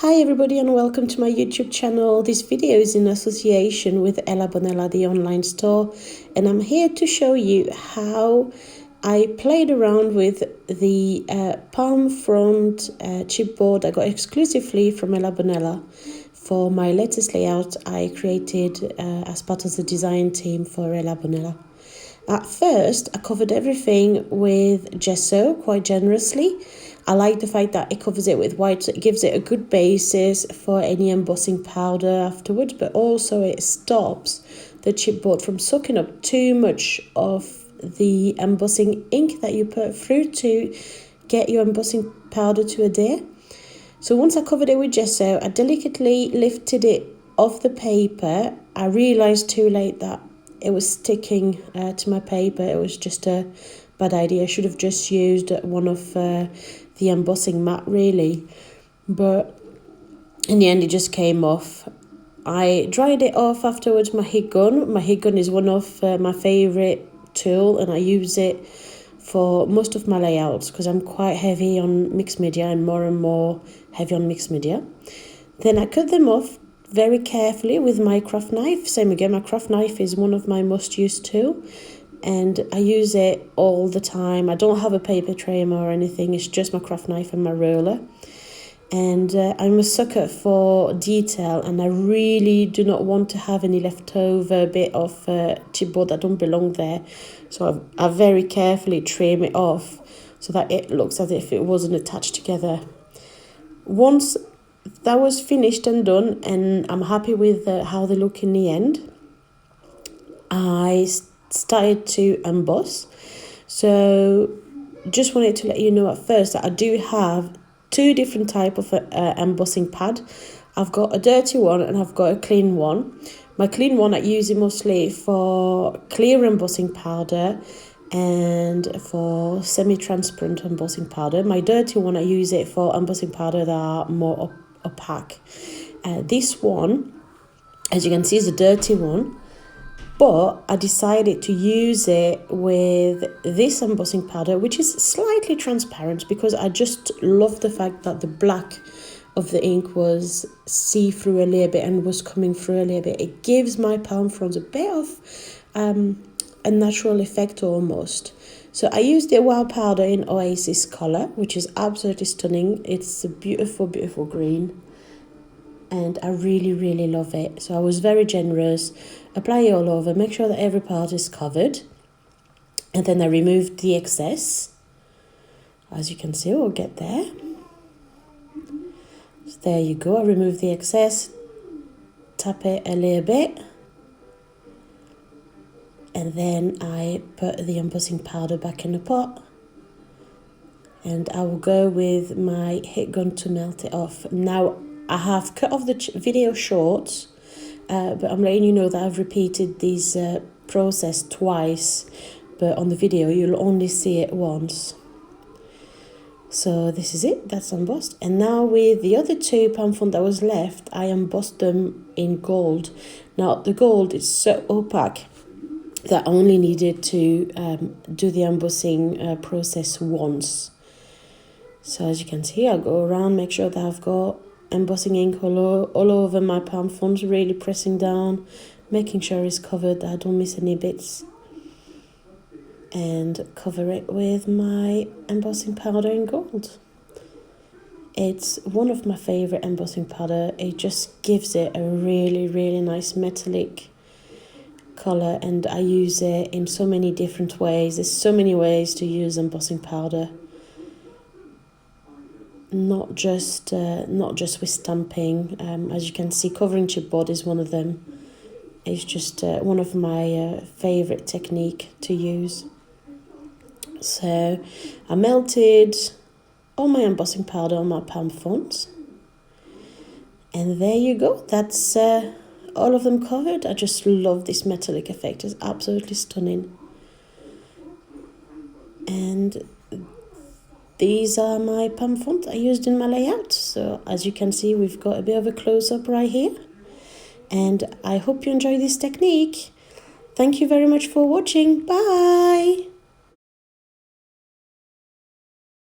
Hi everybody and welcome to my YouTube channel. This video is in association with Ella Bonella, the online store, and I'm here to show you how I played around with the palm front chipboard I got exclusively from Ella Bonella for my latest layout I created as part of the design team for Ella Bonella. At first, I covered everything with gesso quite generously. I like the fact that it covers it with white, so it gives it a good basis for any embossing powder afterwards, but also it stops the chipboard from soaking up too much of the embossing ink that you put through to get your embossing powder to adhere. So once I covered it with gesso, I delicately lifted it off the paper. I realised too late that it was sticking to my paper. It was just a bad idea. I should have just used one of the embossing mat really, but in the end it just came off. I dried it off afterwards. My heat gun is one of my favourite tool, and I use it for most of my layouts because I'm quite heavy on mixed media and more heavy on mixed media. Then I cut them off very carefully with my craft knife. Same again, my craft knife is one of my most used tools, and I use it all the time. I don't have a paper trimmer or anything, it's just my craft knife and my roller. And I'm a sucker for detail, and I really do not want to have any leftover bit of chipboard that don't belong there. So I very carefully trim it off so that it looks as if it wasn't attached together. Once that was finished and done, and I'm happy with how they look in the end, I started to emboss. So just wanted to let you know at first that I do have two different type of embossing pad. I've got a dirty one and I've got a clean one. My clean one I use it mostly for clear embossing powder and for semi-transparent embossing powder. My dirty one I use it for embossing powder that are more opaque. This one, as you can see, is a dirty one, but I decided to use it with this embossing powder, which is slightly transparent, because I just love the fact that the black of the ink was see-through a little bit and was coming through a little bit. It gives my palm fronds a bit of a natural effect almost. So I used the Wow powder in Oasis color, which is absolutely stunning. It's a beautiful, beautiful green, and I really love it. So I was very generous. Apply it all over, make sure that every part is covered, and then I removed the excess. As you can see, we'll get there. So there you go, I removed the excess, tap it a little bit, and then I put the embossing powder back in the pot, and I will go with my heat gun to melt it off. Now I have cut off the video short, but I'm letting you know that I've repeated this process twice, but on the video you'll only see it once. So this is it, that's embossed. And now with the other two palm front that was left, I embossed them in gold. Now the gold is so opaque that I only needed to do the embossing process once. So as you can see, I'll go around, make sure that I've got embossing ink all over my palm fronds, really pressing down, making sure it's covered, that I don't miss any bits, and cover it with my embossing powder in gold. It's one of my favorite embossing powder. It just gives it a really nice metallic color, and I use it in so many different ways. There's so many ways to use embossing powder. Not just with stamping. As you can see, covering chipboard is one of them. It's just one of my favorite technique to use. So I melted all my embossing powder on my palm front, and there you go. That's all of them covered. I just love this metallic effect. It's absolutely stunning. And these are my palm front I used in my layout. So as you can see, we've got a bit of a close-up right here. And I hope you enjoy this technique. Thank you very much for watching. Bye!